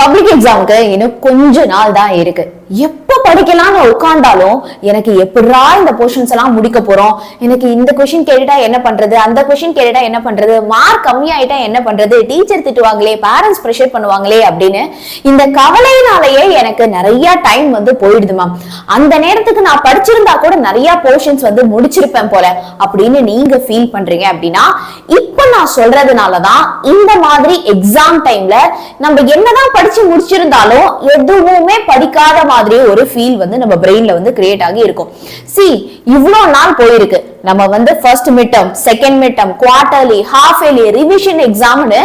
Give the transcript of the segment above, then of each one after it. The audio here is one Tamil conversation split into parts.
பப்ளிக் எக்ஸாமுக்கு இன்னும் கொஞ்ச நாள் தான் இருக்கு. எப்ப படிக்கலாம்னு உட்கார்ந்தாலும் எனக்கு எப்படா இந்த போர்ஷன்ஸ் எல்லாம் முடிக்க போறோம், எனக்கு இந்த கொஸ்டின் கேட்டுட்டா என்ன பண்றது, அந்த கொஸ்டின் கேட்டுட்டா என்ன பண்றது, மார்க் கம்மியாயிட்டா என்ன பண்றது, டீச்சர் திட்டுவாங்களே, பேரண்ட்ஸ் ப்ரெஷர் பண்ணுவாங்களே அப்படின்னு இந்த கவலையினாலேயே எனக்கு நிறைய டைம் வந்து போயிடுது மேம். அந்த நேரத்துக்கு நான் படிச்சிருந்தா கூட நிறைய போர்ஷன்ஸ் வந்து முடிச்சிருப்பேன் போல அப்படின்னு நீங்க ஃபீல் பண்றீங்க அப்படின்னா, இப்ப நான் சொல்றதுனாலதான் இந்த மாதிரி எக்ஸாம் டைம்ல நம்ம என்னதான் படிச்சு முடிச்சிருந்தாலும் எதுவுமே படிக்காத மாதிரி ஒரு ஃபீல் வந்து நம்ம பிரெயின்ல வந்து கிரியேட் ஆகி இருக்கும். இவ்வளவு நாள் போயிருக்கு, நம்ம வந்து first mid term, second mid term, quarterly, half yearly, revision எக்ஸாம்னு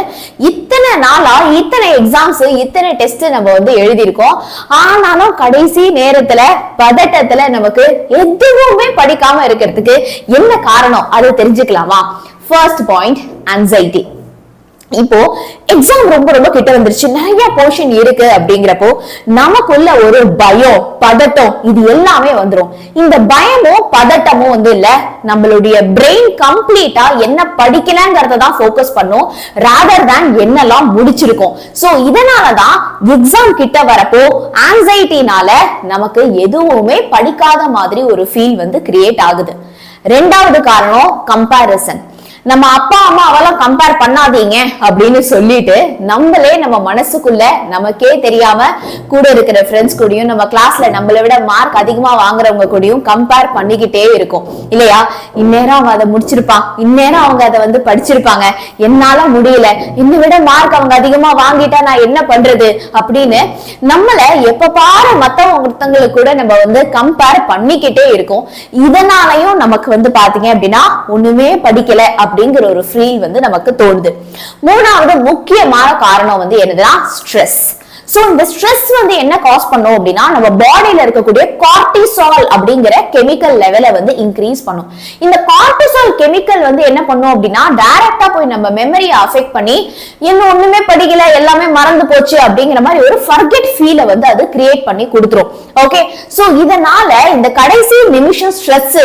இத்தனை நாளா இத்தனை எக்ஸாம்ஸ், இத்தனை டெஸ்ட் நம்ம வந்து எழுதியிருக்கோம். ஆனாலும் கடைசி நேரத்துல பதட்டத்துல நமக்கு எதுவுமே படிக்காம இருக்கிறதுக்கு என்ன காரணம், அதை தெரிஞ்சுக்கலாமா? First point, anxiety. இப்போ எக்ஸாம் ரொம்ப ரொம்ப கிட்ட வந்துருச்சு, நிறைய போர்ஷன் இருக்கு அப்படிங்கிறப்போ நமக்குள்ள ஒரு பயம், பதட்டம், இது எல்லாமே வந்துரும். இந்த பயமும் பதட்டமும் வந்து இல்ல, நம்மளுடைய பிரெயின் கம்ப்ளீட்டா என்ன படிக்கலங்கிறத தான் ஃபோக்கஸ் பண்ணும் ராதர் தான் என்னெல்லாம் முடிச்சிருக்கோம். சோ இதனாலதான் எக்ஸாம் கிட்ட வரப்போ ஆன்சைட்டினால நமக்கு எதுவுமே படிக்காத மாதிரி ஒரு ஃபீல் வந்து கிரியேட் ஆகுது. ரெண்டாவது காரணம், கம்பேரிசன். நம்ம அப்பா அம்மா அவெல்லாம் கம்பேர் பண்ணாதீங்க அப்படின்னு சொல்லிட்டு நம்மளே நம்ம மனசுக்குள்ள நமக்கே தெரியாம கூட இருக்கிற ஃப்ரெண்ட்ஸ் கூடயும், நம்ம கிளாஸ்ல நம்மளை விட மார்க் அதிகமா வாங்குறவங்க கூடயும் கம்பேர் பண்ணிக்கிட்டே இருக்கும் இல்லையா? இந்நேரம் அவங்க அதை முடிச்சிருப்பான், இந்நேரம் அவங்க அதை வந்து படிச்சிருப்பாங்க, என்னால முடியல, என்னை விட மார்க் அவங்க அதிகமா வாங்கிட்டா நான் என்ன பண்றது அப்படின்னு நம்மள எப்ப பாரு மத்தவங்களுக்கு கூட நம்ம வந்து கம்பேர் பண்ணிக்கிட்டே இருக்கோம். இதனாலயும் நமக்கு வந்து பாத்தீங்க அப்படின்னா ஒண்ணுமே படிக்கல அப்படிங்கிற ஒரு ஃபீல் வந்து நமக்கு தோணுது. மூணாவது முக்கியமான காரணம் வந்து என்னதுன்னா ஸ்ட்ரெஸ். சோ இந்த ஸ்ட்ரெஸ் வந்து என்ன காஸ் பண்ணும் அப்படின்னா, நம்ம பாடியில இருக்கக்கூடிய கார்டிசால் அப்படிங்கிற கெமிக்கல் லெவலை வந்து இன்க்ரீஸ் பண்ணும். இந்த கார்டிசால் கெமிக்கல் வந்து என்ன பண்ணும் அப்படின்னா, டைரக்டா போய் நம்ம மெமரியை அஃபெக்ட் பண்ணி இன்னும் ஒண்ணுமே படிக்கல, எல்லாமே மறந்து போச்சு அப்படிங்கிற மாதிரி ஒரு ஃபர்கெட் ஃபீலை வந்து அது கிரியேட் பண்ணி கொடுத்துரும். ஓகே, சோ இதனால இந்த கடைசி நிமிஷம் stress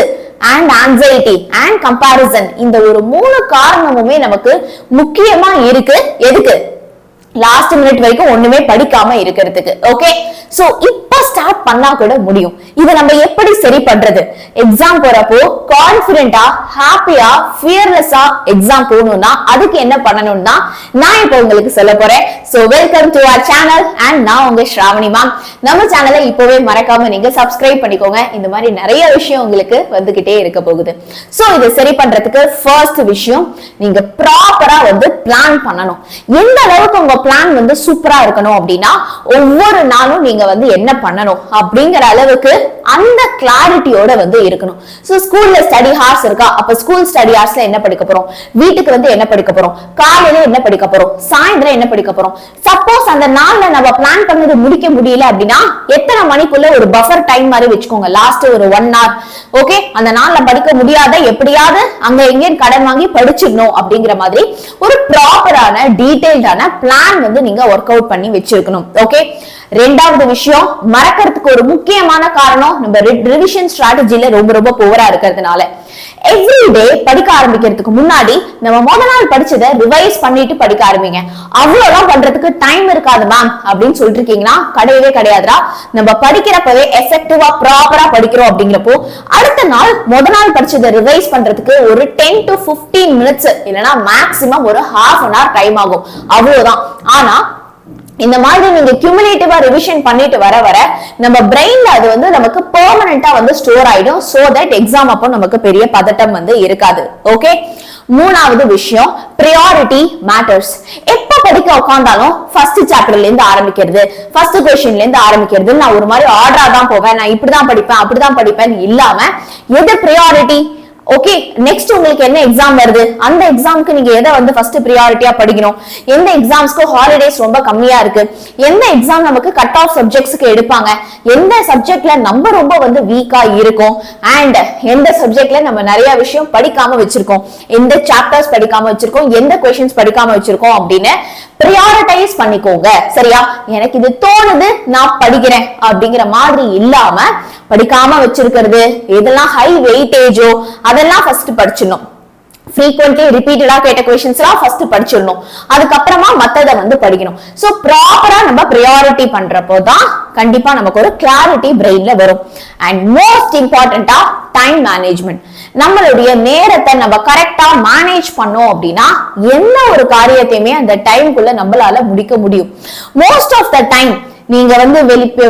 and anxiety and comparison, இந்த ஒரு மூணு காரணமுமே நமக்கு முக்கியமா இருக்கு. எதுக்கு? லாஸ்ட் மினிட் வரைக்கும் ஒண்ணுமே படிக்காம இருக்கிறதுக்கு. ஓகே, சோ இப்ப ஸ்டார்ட் பண்ணா கூட முடியும். இதை நம்ம எப்படி சரி பண்றது? எக்ஸாம் போறப்போ கான்பிடென்டா, ஹாப்பியா, ஃபியர்லெஸ்ஸா எக்ஸாம் போகணும்னா அதுக்கு என்ன பண்ணணும்னா நான் இப்ப உங்களுக்கு சொல்ல போறேன். So welcome to our channel and நான் உங்க ஸ்ராவணி மேம். நம்ம சேனலை இப்பவே மறக்காம நீங்க சப்ஸ்கிரைப் பண்ணிக்கோங்க. இந்த மாதிரி நிறைய விஷயம் உங்களுக்கு வந்துகிட்டே இருக்க போகுது. சோ இதை சரி பண்றதுக்கு ஃபர்ஸ்ட் விஷயம், நீங்க ப்ராப்பரா வந்து பிளான் பண்ணணும். எந்த அளவுக்கு உங்க பிளான் வந்து சூப்பரா இருக்கணும் அப்படின்னா, ஒவ்வொரு நாளும் நீங்க வந்து என்ன பண்ணணும் அப்படிங்கிற அளவுக்கு அந்த கிளாரிட்டியோட வந்து இருக்கணும். சோ ஸ்கூல்ல ஸ்டடி ஹார்ஸ் இருக்கா, அப்ப ஸ்கூல் ஸ்டடி ஹார்ஸ்ல என்ன படிக்க போறோம், வீட்டுக்கு வந்து என்ன படிக்க போறோம், காலையில என்ன படிக்க போறோம், சாயந்தரம் என்ன படிக்க போறோம். சப்போஸ் அந்த நாள்ல நம்ம பிளான் பண்ணது முடிக்க முடியல அப்படின்னா எத்தனை மணிக்குள்ள ஒரு பஃபர் டைம் மாதிரி வச்சுக்கோங்க, லாஸ்ட் ஒரு 1 hour. ஓகே, அந்த நாள்ல படிக்க முடியாத எப்படியாவது அங்க எங்கேயும் கடன் வாங்கி படிச்சிடணும் அப்படிங்கிற மாதிரி ஒரு ப்ராப்பரான டீடைல்டான பிளான் வந்து நீங்க ஒர்க் அவுட் பண்ணி வச்சிருக்கணும். ஓகே, ரெண்டாவது விஷயம், மறக்கிறதுக்கு ஒரு முக்கியமான காரணம் நம்ம ரிவிஷன் ஸ்ட்ராட்டஜில ரொம்ப ரொம்ப புவரா இருக்கிறதுனால. எவ்ரிடே படிக்க ஆரம்பிக்கிறதுக்கு முன்னாடி நம்ம முதல் நாள் படிச்சதை ரிவைஸ் பண்ணிட்டு படிக்க ஆரம்பிங்க. அவ்வளவுதான் பண்றதுக்கு டைம் இருக்காது மேம் அப்படின்னு சொல்லிட்டு இருக்கீங்கன்னா கிடையவே கிடையாதுடா. நம்ம படிக்கிறப்பவே எஃபெக்டிவா ப்ராப்பரா படிக்கிறோம் அப்படிங்கிறப்போ அடுத்த நாள் முதல் நாள் படிச்சதை ரிவைஸ் பண்றதுக்கு ஒரு 10 to 15 minutes இல்லைன்னா மேக்சிமம் ஒரு half an hour டைம் ஆகும், அவ்வளவுதான். ஆனா இந்த மாதிரி நீங்க கியூமுலேட்டிவா ரிவிஷன் பண்ணிட்டு வர வர நம்ம பிரெயின்ல அது வந்து நமக்கு பெர்மனண்டா வந்து ஸ்டோர் ஆயிடும். சோ தட் எக்ஸாம் அப்போ நமக்கு பெரிய பதட்டம் வந்து இருக்காது. ஓகே, மூணாவது விஷயம், பிரியாரிட்டி மேட்டர்ஸ். எப்ப படிக்க உட்கார்ந்தாலும் ஃபர்ஸ்ட் சாப்டர்ல இருந்து ஆரம்பிக்கிறது, ஃபர்ஸ்ட் கொஸ்டின்ல இருந்து ஆரம்பிக்கிறது, நான் ஒரு மாதிரி ஆர்டரா தான் போவேன், நான் இப்படிதான் படிப்பேன் அப்படிதான் படிப்பேன் இல்லாம எது பிரியாரிட்டி. ஓகே, நெக்ஸ்ட் உங்களுக்கு என்ன எக்ஸாம் வருது, அந்த எக்ஸாமுக்கு நீங்க எதை வந்து ஃபர்ஸ்ட் பிரியாரிட்டியா படிக்கணும், எந்த எக்ஸாம்ஸ்க்கு ஹாலிடேஸ் ரொம்ப கம்மியா இருக்கு, எந்த எக்ஸாம் நமக்கு கட் ஆஃப் சப்ஜெக்ட்ஸ்க்கு எடுப்பாங்க, எந்த சப்ஜெக்ட்ல நம்ம ரொம்ப வந்து வீக்கா இருக்கும், அண்ட் எந்த சப்ஜெக்ட்ல நம்ம நிறைய விஷயம் படிக்காம வச்சிருக்கோம், எந்த சாப்டர்ஸ் படிக்காம வச்சிருக்கோம், எந்த கொஸ்டின்ஸ் படிக்காம வச்சிருக்கோம் அப்படின்னு பிரியாரிட்டைஸ் பண்ணிக்கோங்க. சரியா? எனக்கு இது தோணுது நான் படிக்கிறேன் அப்படிங்கிற மாதிரி இல்லாம படிக்காம வச்சிருக்கிறது எதெல்லாம் ஹை வெயிட்டேஜோ அதெல்லாம் ஃபர்ஸ்ட் படிச்சிடணும். frequently repeated கேட்ட questions எல்லாம் first படிச்சிடணும். அதுக்கப்புறமா மத்தத வந்து படிக்கணும். சோ ப்ராப்பரா நம்ம priority பண்றப்போ தான் கண்டிப்பா நமக்கு ஒரு clarity brainல வரும். And most importantா time management. நம்மளுடைய நேரத்தை நம்ம கரெக்டா மேனேஜ் பண்ணோம் அப்படின்னா என்ன ஒரு காரியத்தையுமே அந்த டைம்குள்ள நம்மளால முடிக்க முடியும். மோஸ்ட் ஆஃப் த டைம் நீங்க வந்து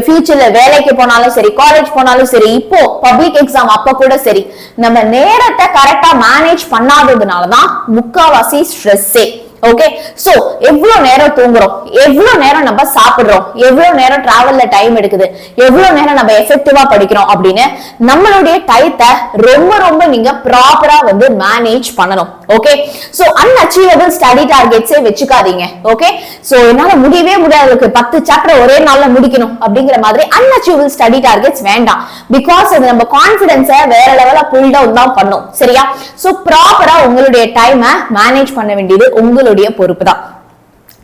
ஃபியூச்சர்ல வேலைக்கு போனாலும் சரி, காலேஜ் போனாலும் சரி, இப்போ பப்ளிக் எக்ஸாம் அப்ப கூட சரி, நம்ம நேரத்தை கரெக்டா மேனேஜ் பண்ணாததுனாலதான் முக்காவாசி ஸ்ட்ரெஸ்ஸே. ஓகே, சோ எவ்வளவு நேரம் தூங்குறோம், எவ்வளவு நேரம் நம்ம சாப்பிடுறோம், எவ்வளவு நேரம் டிராவல்ல டைம் எடுக்குது, எவ்வளவு நேரம் நம்ம எஃபெக்டிவா படிக்கிறோம் அப்படின்னு நம்மளுடைய டயத்தை ரொம்ப ரொம்ப நீங்க ப்ராப்பரா வந்து மேனேஜ் பண்ணணும். ஓகே, சோ அன்அச்சீவபிள் ஸ்டடி டார்கெட்ஸே வச்சுக்காதீங்க. ஓகே, சோ என்னால முடியவே முடியாது 10 சாப்டர் ஒரே நாள்ல முடிக்கணும் அப்படிங்கிற மாதிரி அன்அச்சீவபிள் ஸ்டடி டார்கெட்ஸ் வேண்டாம். பிகாஸ் அது நம்ம கான்ஃபிடன்ஸை வேற லெவல்ல புல் டவுன் தான் பண்ணும். சரியா? சோ ப்ராப்பரா உங்களுடைய டைமை மேனேஜ் பண்ண வேண்டியது உங்களுடைய பொறுப்பு தான்.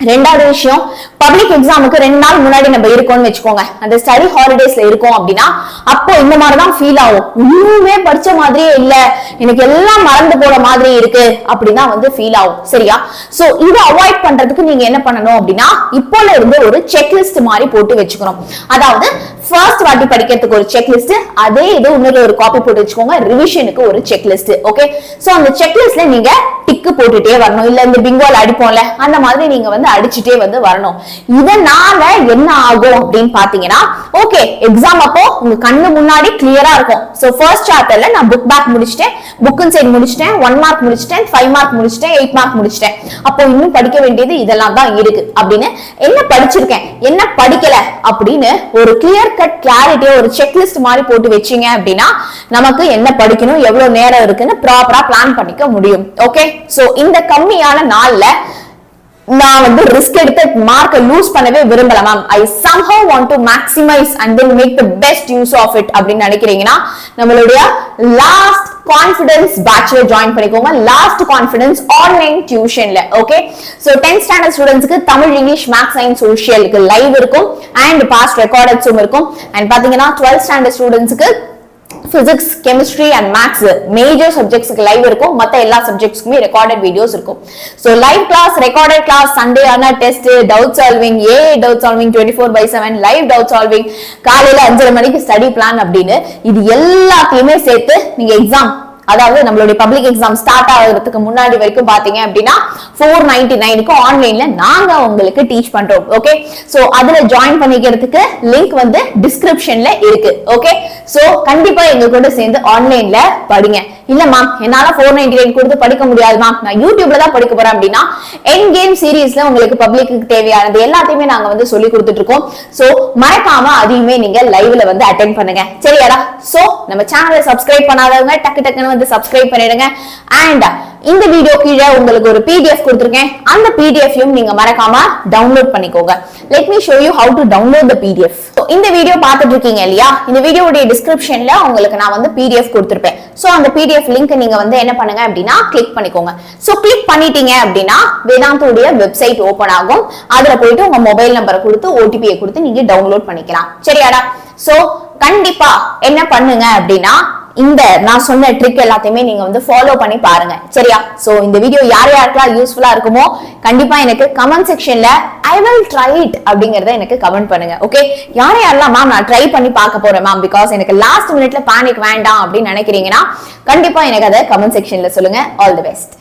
ரெண்டாவது விஷயம், பப்ளிக் எக்ஸாமுக்கு 2 நாள் முன்னாடி நம்ம இருக்கோம்னு வச்சுக்கோங்க, அந்த ஸ்டடி ஹாலிடேஸ்ல இருக்கோம் அப்படின்னா அப்போ இந்த மாதிரிதான் ஃபீல் ஆகும். இன்னுமே படிச்ச மாதிரியே இல்ல, எனக்கு எல்லாம் மறந்து போற மாதிரி இருக்கு அப்படின்னா வந்து ஃபீல் ஆகும். சரியா? சோ இதை அவாய்ட் பண்றதுக்கு நீங்க என்ன பண்ணணும் அப்படின்னா இப்போல இருந்து ஒரு செக்லிஸ்ட் மாதிரி போட்டு வச்சுக்கணும். அதாவது ஃபர்ஸ்ட் வாட்டி படிக்கிறதுக்கு ஒரு செக்லிஸ்ட், அதே இது இன்னொரு ஒரு காப்பி போட்டு வச்சுக்கோங்க, ரிவிஷனுக்கு ஒரு செக்லிஸ்ட். ஓகே, சோ அந்த செக்லிஸ்ட்ல நீங்க டிக்கு போட்டுட்டே வரணும். இல்ல இந்த பிங்கோல அடிப்போம்ல அந்த மாதிரி நீங்க வந்து அடிச்சுட்டே வந்து வரணும். இதனால என்ன ஆகும் அப்படின்னு பாத்தீங்கன்னா, ஓகே எக்ஸாம் அப்போ உங்க கண்ணு முன்னாடி கிளியரா இருக்கும். சோ ஃபர்ஸ்ட் சாப்டர்ல நான் புக் பேக் முடிச்சிட்டேன், புக் அண்ட் சைட் முடிச்சிட்டேன், 1 மார்க் முடிச்சிட்டேன், 5 மார்க் முடிச்சிட்டேன், 8 மார்க் முடிச்சிட்டேன். அப்போ இன்னும் படிக்க வேண்டியது இதெல்லாம் தான் இருக்கு அப்படின்னு என்ன படிச்சிருக்கேன், என்ன படிக்கல அப்படின்னு ஒரு கிளியர் கட் கிளாரிட்டியா ஒரு செக்லிஸ்ட் மாதிரி போட்டு வச்சீங்க அப்படின்னா நமக்கு என்ன படிக்கணும், எவ்வளவு நேரம் இருக்குன்னு ப்ராப்பரா பிளான் பண்ணிக்க முடியும். ஓகே, சோ இந்த கம்மியான நாள்ல நான் வந்து ரிஸ்க் எடுத்து மார்க்க லூஸ் பண்ணவே விரும்பல ma'am, I somehow want to maximize and then make the best use of it அப்படின்னு நினைக்கிறீங்கன்னா நம்மளுடைய லாஸ்ட் கான்ஃபிடன்ஸ் பேட்ச்ல ஜாயின் பண்ணிக்கோங்க. லாஸ்ட் கான்ஃபிடன்ஸ் ஆன்லைன் டியூஷன்ல. ஓகே, சோ 10th ஸ்டாண்டர்ட் ஸ்டூடெண்ட்ஸ்க்கு தமிழ், இங்கிலீஷ், மேத்ஸ், சயின்ஸ், சோஷியலுக்கு லைவ் இருக்கும் அண்ட் பாஸ்ட் ரெக்கார்டட்ஸும் இருக்கும். அண்ட் பாத்தீங்கன்னா 12th ஸ்டாண்டர்ட் ஸ்டூடெண்ட்ஸ்க்கு physics, chemistry and maths major சப்ஜெக்ட்ஸ்க்கு லைவ் இருக்கும். மத்த எல்லா சப்ஜெக்ட்ஸ்க்குமே ரெக்கார்டட் வீடியோஸ் இருக்கும். So live class, recorded class, Sunday ஆனா test, doubt solving, doubt solving 24/7, live doubt solving, காலையில 5:30 மணிக்கு ஸ்டடி பிளான் அப்படின்னு இது எல்லாத்தையுமே சேர்த்து நீங்க எக்ஸாம், அதாவது நம்மளுடைய பப்ளிக் எக்ஸாம் ஸ்டார்ட் ஆகிறதுக்கு முன்னாடி வரைக்கும் பாத்தீங்க அப்படின்னா 499க்கு ஆன்லைன்ல நாங்க உங்களுக்கு டீச் பண்றோம். ஓகே, சோ அதுல ஜாயின் பண்ணிக்கிறதுக்கு லிங்க் வந்து டிஸ்கிரிப்ஷன்ல இருக்கு. ஓகே, சோ கண்டிப்பா எங்க கூட சேர்ந்து ஆன்லைன்ல படிங்க. இல்ல மேம் என்னால 499 கொடுத்து படிக்க முடியாது மேம், நான் யூடியூப்ல தான் படிக்க போறேன் அப்படின்னா என் கேம் சீரீஸ்ல உங்களுக்கு பப்ளிக்கு தேவையானது எல்லாத்தையுமே நாங்க வந்து சொல்லி கொடுத்துட்டு இருக்கோம். சோ மறக்காம அதையுமே நீங்க லைவ்ல வந்து அட்டெண்ட் பண்ணுங்க. சரியாடா? சோ நம்ம சேனலை சப்ஸ்கிரைப் பண்ணாதவங்க டக்கு டக்குன்னு வந்து சப்ஸ்கிரைப் பண்ணிடுங்க. அண்ட் இந்த வீடியோ கீழே உங்களுக்கு ஒரு PDF கொடுத்திருக்கேன், அந்த PDF-யும் நீங்க மறக்காம டவுன்லோட் பண்ணிக்கோங்க. Let me show you how to download the PDF. இந்த வீடியோ பார்த்துட்டு இருக்கீங்க இல்லையா, இந்த வீடியோவுடைய டிஸ்கிரிப்ஷன்ல உங்களுக்கு நான் வந்து PDF கொடுத்திருப்பேன். சோ அந்த PDF லிங்க் நீங்க வந்து என்ன பண்ணுங்க அப்படின்னா கிளிக் பண்ணிக்கோங்க. சோ கிளிக் பண்ணிட்டீங்க அப்படின்னா வேதாந்தோடைய வெப்சைட் ஓபன் ஆகும். அதுல போயிட்டு உங்க மொபைல் நம்பரை கொடுத்து OTP-யை கொடுத்து நீங்க டவுன்லோட் பண்ணிக்கலாம். சரியாடா? சோ கண்டிப்பா என்ன பண்ணுங்க அப்படின்னா இந்த நான் சொன்ன ட்ரிக் எல்லாத்தையுமே நீங்க வந்து ஃபாலோ பண்ணி பாருங்க. சரியா? சோ இந்த வீடியோ யார் யாருக்கெல்லாம் யூஸ்ஃபுல்லா இருக்குமோ கண்டிப்பா எனக்கு கமெண்ட் செக்ஷன்ல ஐ வில் ட்ரை இட் அப்படிங்கறத எனக்கு கமெண்ட் பண்ணுங்க. ஓகே, யாரெல்லாம் மேம் நான் ட்ரை பண்ணி பார்க்க போறேன் மேம், பிகாஸ் எனக்கு லாஸ்ட் மினிட்ல பேனிக் வேண்டாம் அப்படின்னு நினைக்கிறீங்கன்னா கண்டிப்பா எனக்கு அதை கமெண்ட் செக்ஷன்ல சொல்லுங்க. All the best.